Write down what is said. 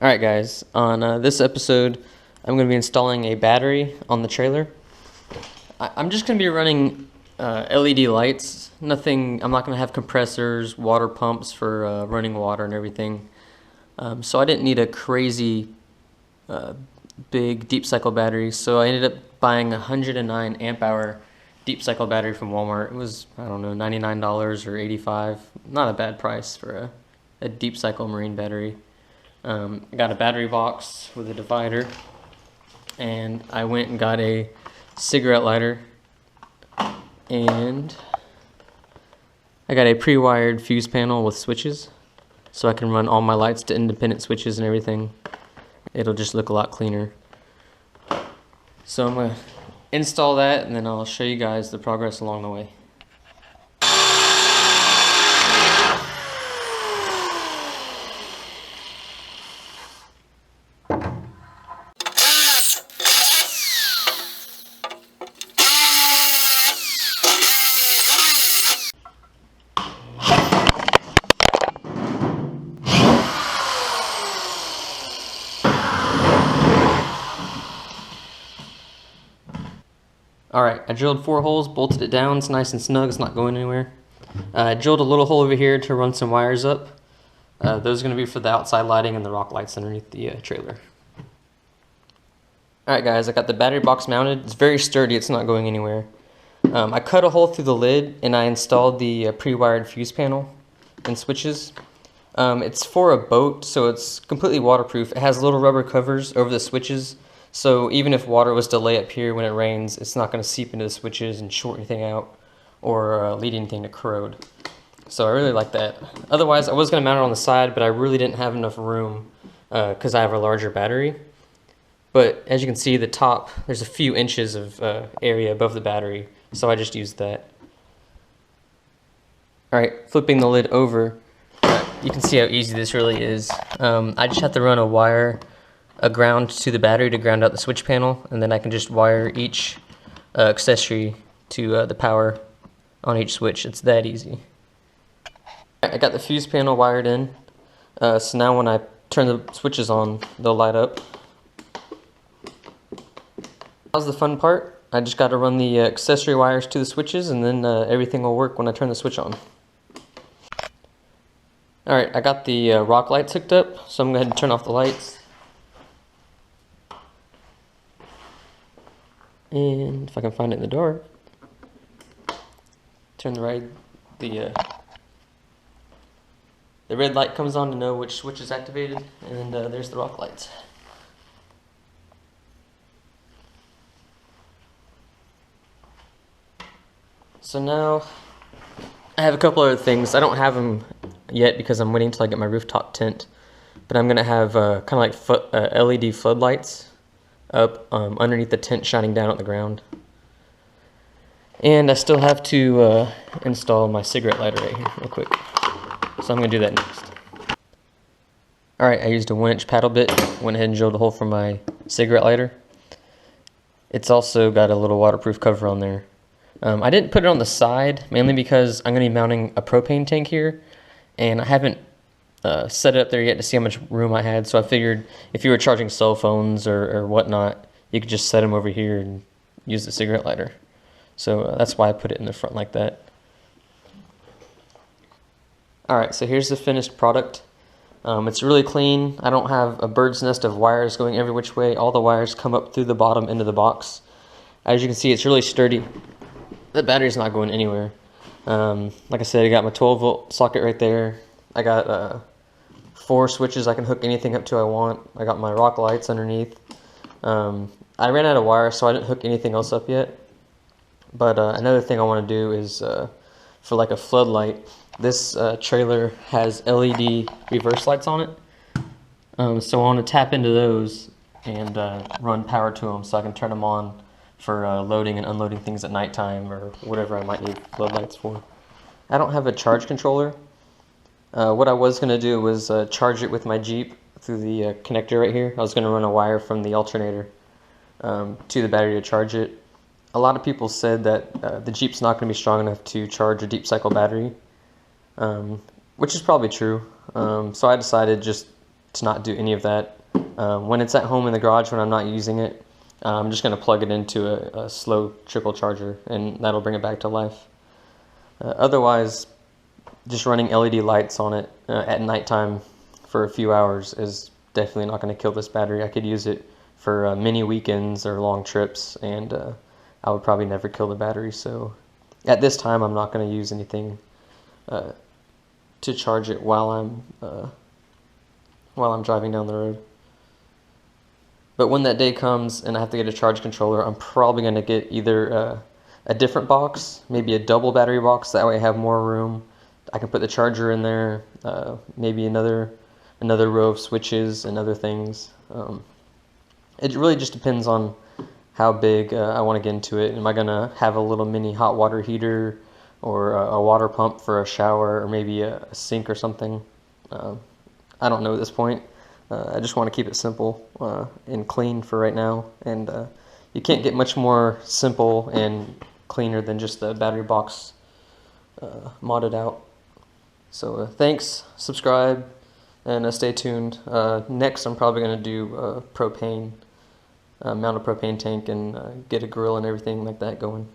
Alright guys, on this episode I'm going to be installing a battery on the trailer. I'm just going to be running LED lights. I'm not going to have compressors, water pumps for running water and everything. So I didn't need a crazy big deep cycle battery, so I ended up buying a 109 amp hour deep cycle battery from Walmart. It was, I don't know, $99 or $85. Not a bad price for a deep cycle marine battery. I got a battery box with a divider, and I went and got a cigarette lighter, and I got a pre-wired fuse panel with switches so I can run all my lights to independent switches and everything. It'll just look a lot cleaner. So I'm going to install that, and then I'll show you guys the progress along the way. Alright, I drilled 4 holes, bolted it down, it's nice and snug, it's not going anywhere. I drilled a little hole over here to run some wires up. Those are going to be for the outside lighting and the rock lights underneath the trailer. Alright guys, I got the battery box mounted. It's very sturdy, it's not going anywhere. I cut a hole through the lid and I installed the pre-wired fuse panel and switches. It's for a boat, so it's completely waterproof. It has little rubber covers over the switches. So even if water was to lay up here when it rains, it's not going to seep into the switches and short anything out or lead anything to corrode. So I really like that. Otherwise, I was going to mount it on the side, but I really didn't have enough room because I have a larger battery. But as you can see, the top, there's a few inches of area above the battery, so I just used that. Alright, flipping the lid over, you can see how easy this really is. I just have to run a ground to the battery to ground out the switch panel, and then I can just wire each accessory to the power on each switch. It's that easy. I got the fuse panel wired in, so now when I turn the switches on, they'll light up. How's the fun part? I just got to run the accessory wires to the switches, and then everything will work when I turn the switch on. Alright, I got the rock lights hooked up, so I'm going to go ahead and turn off the lights. And if I can find it in the dark, turn the red light comes on to know which switch is activated, and there's the rock lights. So now I have a couple other things. I don't have them yet because I'm waiting until I get my rooftop tent, but I'm gonna have kind of like LED floodlights up underneath the tent, shining down at the ground. And I still have to install my cigarette lighter right here real quick, so I'm gonna do that next. Alright, I used a 1-inch paddle bit, went ahead and drilled a hole for my cigarette lighter. It's also got a little waterproof cover on there. I didn't put it on the side mainly because I'm gonna be mounting a propane tank here, and I haven't set it up there yet to see how much room I had, so I figured if you were charging cell phones or whatnot, you could just set them over here and use the cigarette lighter. So that's why I put it in the front like that. Alright, so here's the finished product. It's really clean. I don't have a bird's nest of wires going every which way. All the wires come up through the bottom into the box. As you can see, it's really sturdy. The battery's not going anywhere. Like I said, I got my 12-volt socket right there. I got 4 switches I can hook anything up to I want. I got my rock lights underneath. I ran out of wire, so I didn't hook anything else up yet. But another thing I want to do is for like a floodlight. This trailer has LED reverse lights on it. So I want to tap into those and run power to them so I can turn them on for loading and unloading things at nighttime or whatever I might need floodlights for. I don't have a charge controller. What I was going to do was charge it with my Jeep through the connector right here. I was going to run a wire from the alternator to the battery to charge it. A lot of people said that the Jeep's not going to be strong enough to charge a deep cycle battery, which is probably true. So I decided just to not do any of that. When it's at home in the garage, when I'm not using it, I'm just going to plug it into a slow trickle charger, and that'll bring it back to life. Otherwise, just running LED lights on it at nighttime for a few hours is definitely not going to kill this battery. I could use it for mini weekends or long trips, and I would probably never kill the battery. So at this time, I'm not going to use anything to charge it while I'm driving down the road. But when that day comes and I have to get a charge controller, I'm probably going to get either a different box, maybe a double battery box. That way I have more room. I can put the charger in there, maybe another row of switches and other things. It really just depends on how big I want to get into it. Am I going to have a little mini hot water heater or a water pump for a shower, or maybe a sink or something? I don't know at this point. I just want to keep it simple and clean for right now. And you can't get much more simple and cleaner than just the battery box modded out. So thanks, subscribe, and stay tuned. Next, I'm probably going to do propane, mount a propane tank, and get a grill and everything like that going.